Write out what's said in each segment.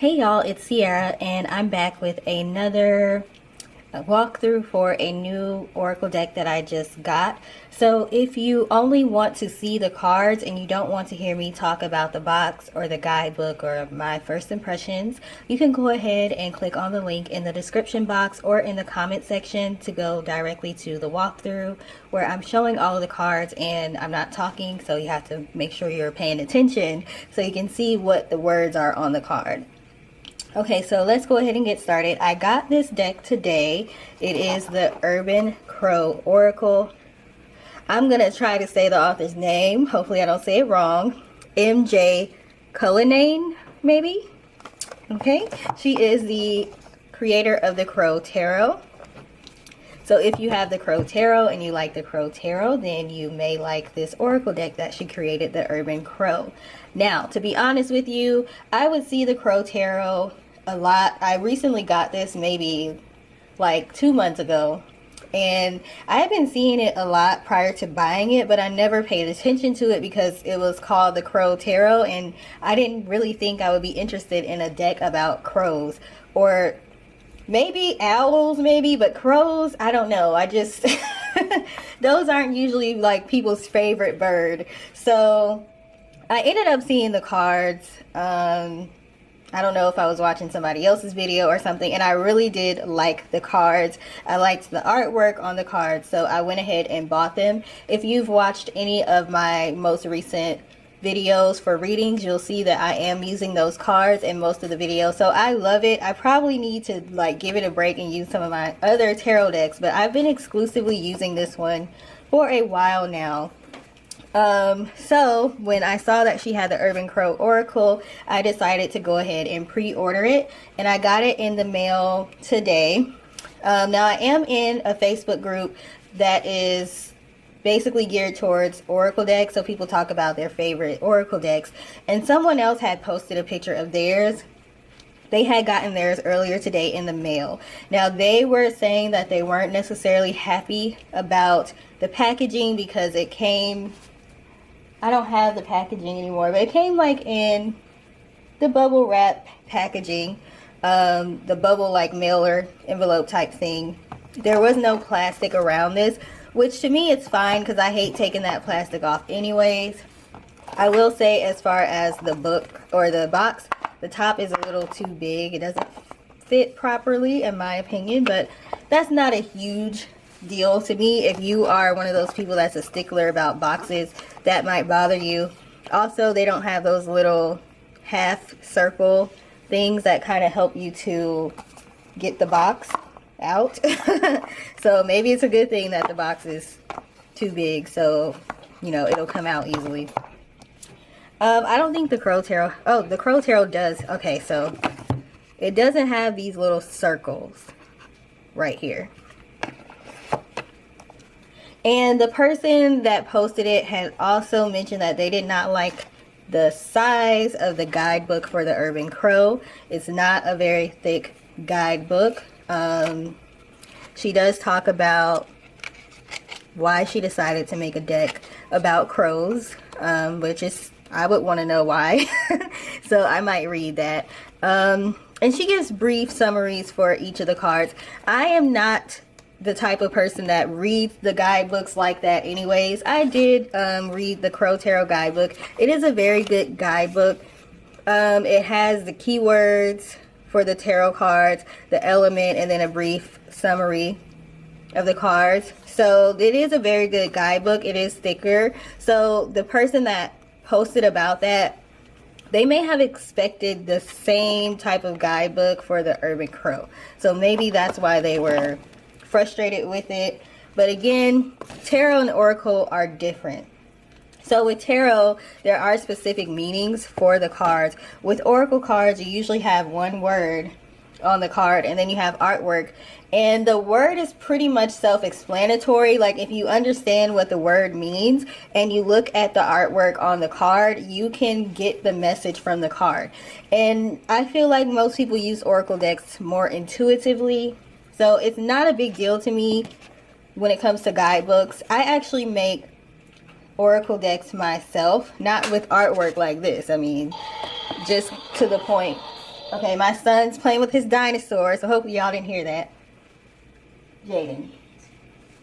Hey y'all, it's Sierra and I'm back with another walkthrough for a new Oracle deck that I just got. So if you only want to see the cards and you don't want to hear me talk about the box or the guidebook or my first impressions, you can go ahead and click on the link in the description box or in the comment section to go directly to the walkthrough where I'm showing all of the cards and I'm not talking, so you have to make sure you're paying attention so you can see what the words are on the card. Okay, so let's go ahead and get started. I got this deck today. It is the Urban Crow Oracle. I'm going to try to say the author's name. Hopefully I don't say it wrong. MJ Cullinane, maybe? Okay, she is the creator of the Crow Tarot. So if you have the Crow Tarot and you like the Crow Tarot, then you may like this Oracle deck that she created, the Urban Crow. Now, to be honest with you, I would see the Crow Tarot a lot. I recently got this maybe like 2 months ago. And I have been seeing it a lot prior to buying it, but I never paid attention to it because it was called the Crow Tarot. And I didn't really think I would be interested in a deck about crows. Or maybe owls, maybe, but crows, I don't know. I just, those aren't usually like people's favorite bird. So I ended up seeing the cards. I don't know if I was watching somebody else's video or something, and I really did like the cards. I liked the artwork on the cards, so I went ahead and bought them. If you've watched any of my most recent videos for readings, you'll see that I am using those cards in most of the videos, so I love it. I probably need to like give it a break and use some of my other tarot decks, but I've been exclusively using this one for a while now. So when I saw that she had the Urban Crow Oracle, I decided to go ahead and pre-order it, and I got it in the mail today. Now I am in a Facebook group that is basically geared towards Oracle decks, so people talk about their favorite Oracle decks, and someone else had posted a picture of theirs. They had gotten theirs earlier today in the mail. Now they were saying that they weren't necessarily happy about the packaging because it came, I don't have the packaging anymore, but it came like in the bubble wrap packaging, the bubble like mailer envelope type thing. There was no plastic around this, which to me it's fine because I hate taking that plastic off anyways. I will say, as far as the book or the box, the top is a little too big. It doesn't fit properly in my opinion, but that's not a huge deal to me. If you are one of those people that's a stickler about boxes, that might bother you. Also, they don't have those little half circle things that kind of help you to get the box out. So maybe it's a good thing that the box is too big, so you know it'll come out easily. I don't think the Crow Tarot, oh, the Crow Tarot does. Okay, so it doesn't have these little circles right here. And the person that posted it had also mentioned that they did not like the size of the guidebook for the Urban Crow. It's not a very thick guidebook. She does talk about why she decided to make a deck about crows, which is, I would want to know why. So I might read that. And she gives brief summaries for each of the cards. I am not the type of person that reads the guidebooks like that anyways. I did read the Crow Tarot guidebook. It is a very good guidebook. It has the keywords for the tarot cards, the element, and then a brief summary of the cards. So it is a very good guidebook. It is thicker. So the person that posted about that, they may have expected the same type of guidebook for the Urban Crow. So maybe that's why they were frustrated with it. But again, tarot and oracle are different. So with tarot, there are specific meanings for the cards. With oracle cards, you usually have one word on the card and then you have artwork, and the word is pretty much self-explanatory. Like if you understand what the word means and you look at the artwork on the card, you can get the message from the card. And I feel like most people use oracle decks more intuitively, so it's not a big deal to me when it comes to guidebooks. I actually make oracle decks myself, not with artwork like this. I mean, just to the point. Okay, my son's playing with his dinosaur, so hopefully y'all didn't hear that. Jaden,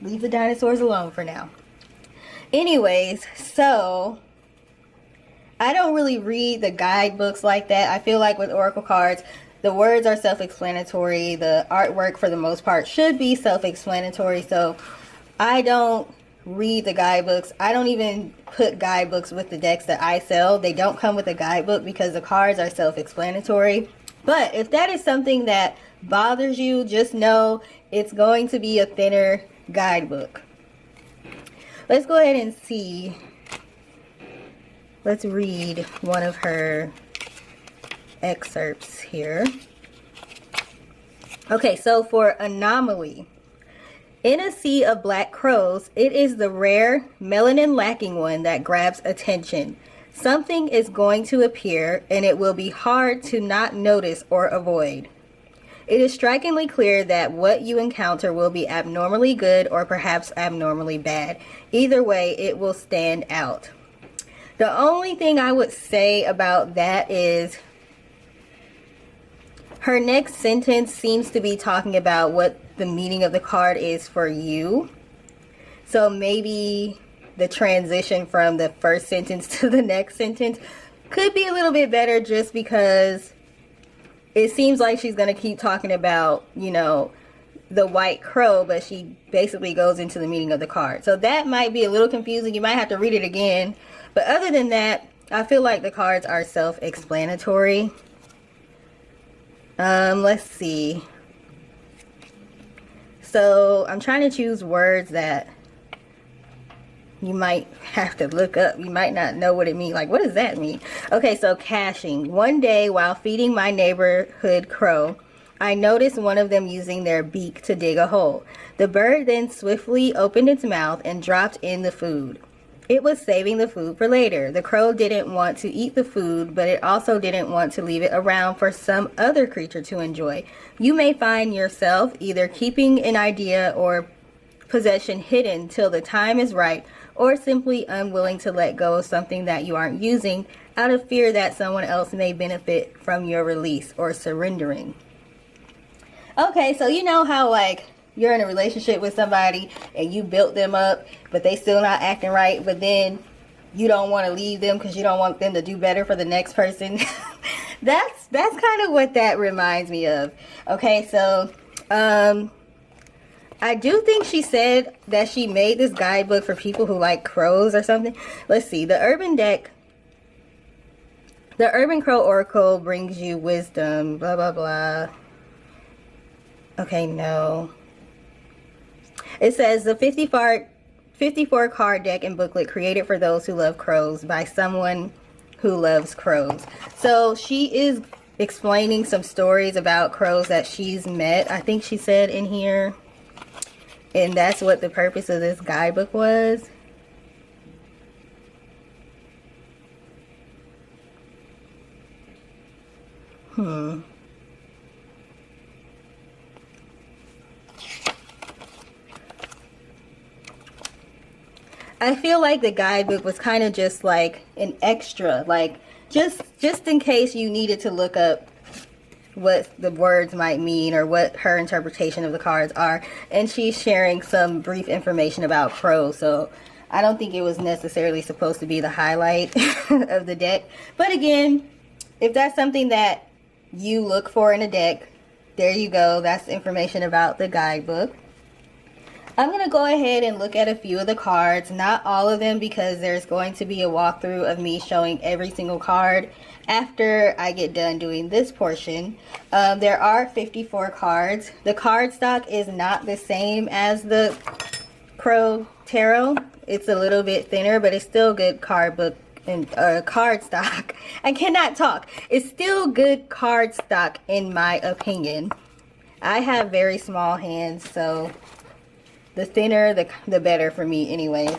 leave the dinosaurs alone for now. Anyways, so I don't really read the guidebooks like that. I feel like with oracle cards, the words are self-explanatory. The artwork, for the most part, should be self-explanatory. So I don't read the guidebooks. I don't even put guidebooks with the decks that I sell. They don't come with a guidebook because the cards are self-explanatory. But if that is something that bothers you, just know it's going to be a thinner guidebook. Let's go ahead and see. Let's read one of her excerpts here. Okay, so for anomaly. In a sea of black crows, it is the rare, melanin lacking one that grabs attention. Something is going to appear, and it will be hard to not notice or avoid. It is strikingly clear that what you encounter will be abnormally good or perhaps abnormally bad. Either way, it will stand out. The only thing I would say about that is her next sentence seems to be talking about what the meaning of the card is for you. So maybe the transition from the first sentence to the next sentence could be a little bit better, just because it seems like she's going to keep talking about, you know, the white crow, but she basically goes into the meaning of the card. So that might be a little confusing. You might have to read it again. But other than that, I feel like the cards are self-explanatory. Let's see. So I'm trying to choose words that you might have to look up. You might not know what it means. Like, what does that mean? Okay, so caching. One day while feeding my neighborhood crow, I noticed one of them using their beak to dig a hole. The bird then swiftly opened its mouth and dropped in the food. It was saving the food for later. The crow didn't want to eat the food, but it also didn't want to leave it around for some other creature to enjoy. You may find yourself either keeping an idea or possession hidden till the time is right, or simply unwilling to let go of something that you aren't using out of fear that someone else may benefit from your release or surrendering. Okay, so you know how, like, you're in a relationship with somebody and you built them up, but they still not acting right, but then you don't want to leave them because you don't want them to do better for the next person. that's kind of what that reminds me of. Okay, so I do think she said that she made this guidebook for people who like crows or something. Let's see. The Urban deck, the Urban Crow Oracle brings you wisdom, blah, blah, blah. Okay, no. It says the 54 card deck and booklet created for those who love crows by someone who loves crows. So she is explaining some stories about crows that she's met, I think she said in here. And that's what the purpose of this guidebook was. I feel like the guidebook was kind of just like an extra, like just in case you needed to look up what the words might mean or what her interpretation of the cards are. And she's sharing some brief information about crows, so I don't think it was necessarily supposed to be the highlight of the deck. But again, if that's something that you look for in a deck, there you go. That's information about the guidebook. I'm going to go ahead and look at a few of the cards, not all of them, because there's going to be a walkthrough of me showing every single card after I get done doing this portion. There are 54 cards. The card stock is not the same as the Crow Tarot. It's a little bit thinner, but it's still good card book and card stock. I cannot talk. It's still good card stock in my opinion. I have very small hands, so the thinner, the better for me anyways.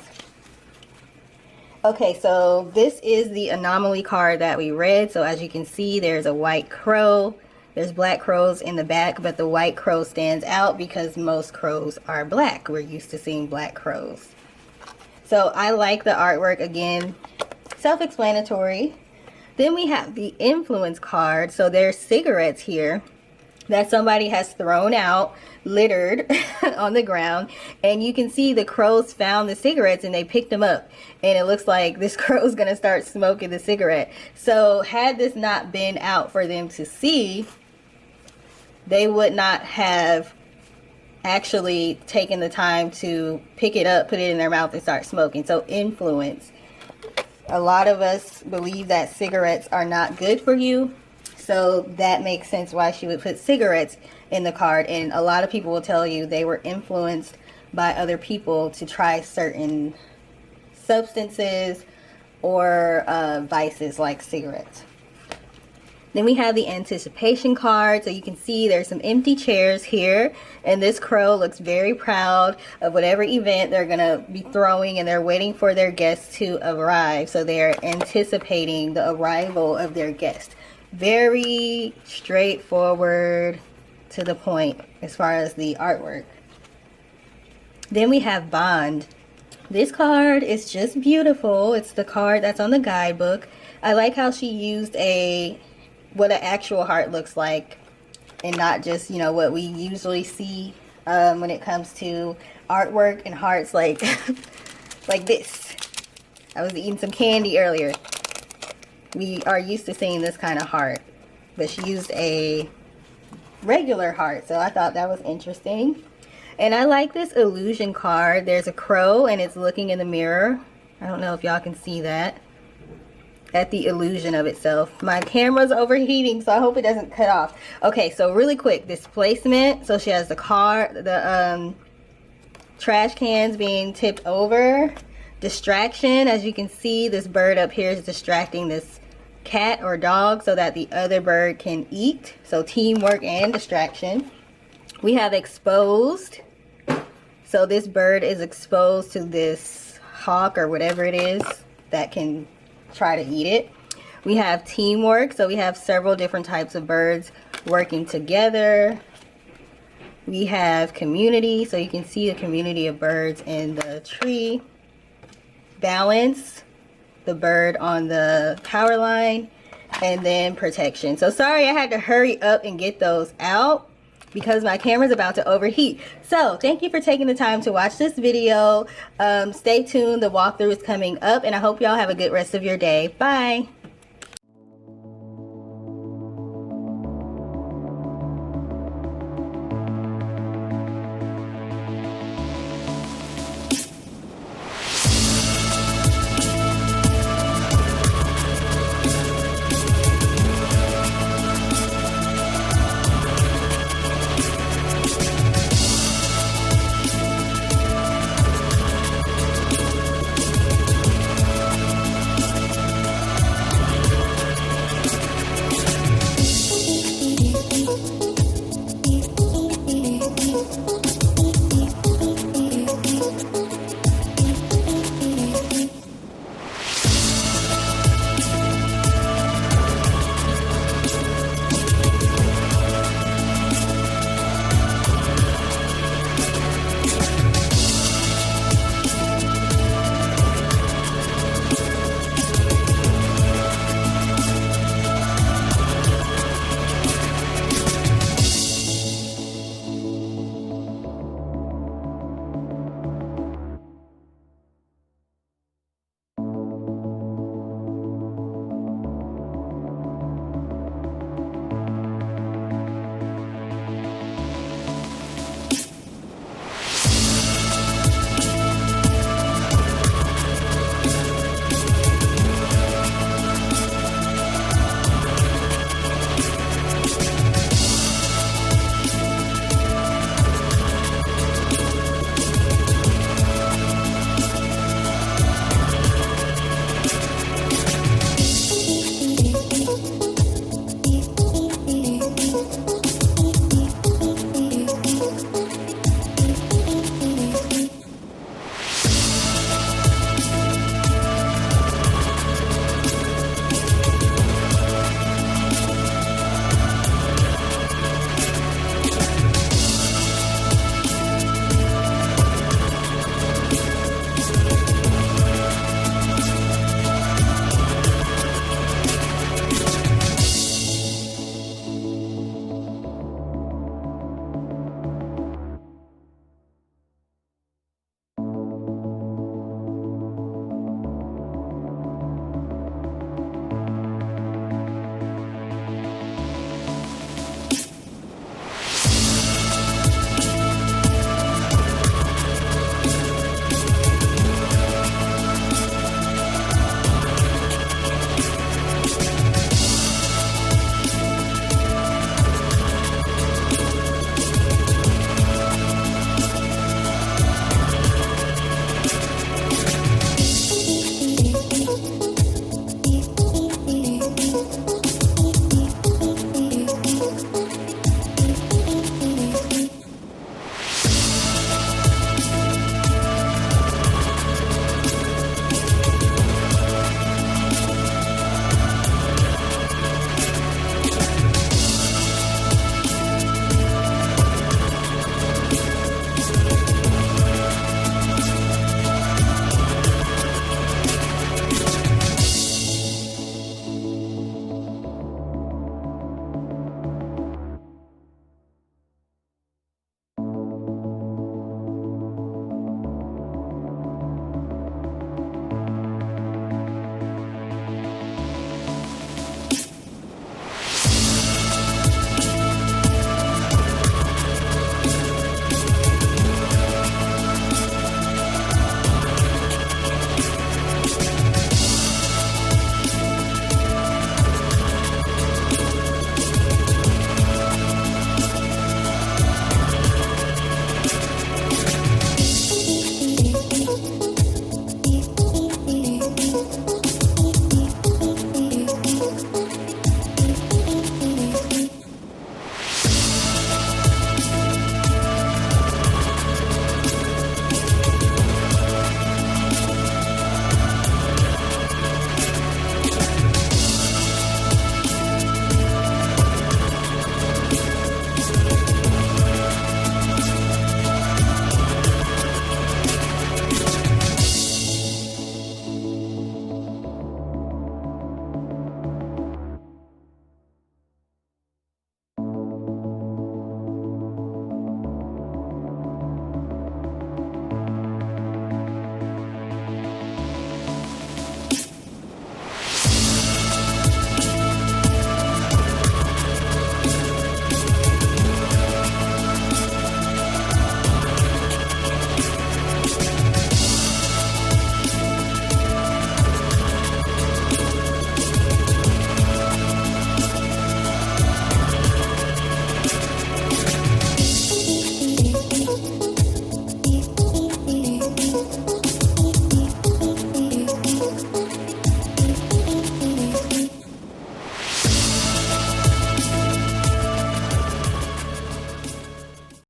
Okay, so this is the anomaly card that we read. So as you can see, there's a white crow. There's black crows in the back, but the white crow stands out because most crows are black. We're used to seeing black crows. So I like the artwork. Again, self-explanatory. Then we have the influence card. So there's cigarettes here that somebody has thrown out, littered on the ground, and you can see the crows found the cigarettes and they picked them up, and it looks like this crow's gonna start smoking the cigarette. So had this not been out for them to see, they would not have actually taken the time to pick it up, put it in their mouth, and start smoking. So influence. A lot of us believe that cigarettes are not good for you, so that makes sense why she would put cigarettes in the card. And a lot of people will tell you they were influenced by other people to try certain substances or vices like cigarettes. Then we have the anticipation card. So you can see there's some empty chairs here, and this crow looks very proud of whatever event they're gonna be throwing, and they're waiting for their guests to arrive. So they're anticipating the arrival of their guest. Very straightforward, to the point as far as the artwork. Then we have Bond. This card is just beautiful. It's the card that's on the guidebook. I like how she used what an actual heart looks like, and not just, you know, what we usually see when it comes to artwork and hearts, like like this. I was eating some candy earlier. We are used to seeing this kind of heart, but she used a regular heart, so I thought that was interesting. And I like this illusion card. There's a crow and it's looking in the mirror. I don't know if y'all can see that, at the illusion of itself. My camera's overheating, so I hope it doesn't cut off. Okay, so really quick, displacement. So she has the trash cans being tipped over. Distraction, as you can see, this bird up here is distracting this cat or dog so that the other bird can eat. So teamwork and distraction. We have exposed. So this bird is exposed to this hawk or whatever it is that can try to eat it. We have teamwork. So we have several different types of birds working together. We have community. So you can see a community of birds in the tree. Balance, the bird on the power line, and then protection. So sorry I had to hurry up and get those out because my camera's about to overheat. So thank you for taking the time to watch this video. Stay tuned, the walkthrough is coming up, and I hope y'all have a good rest of your day. Bye.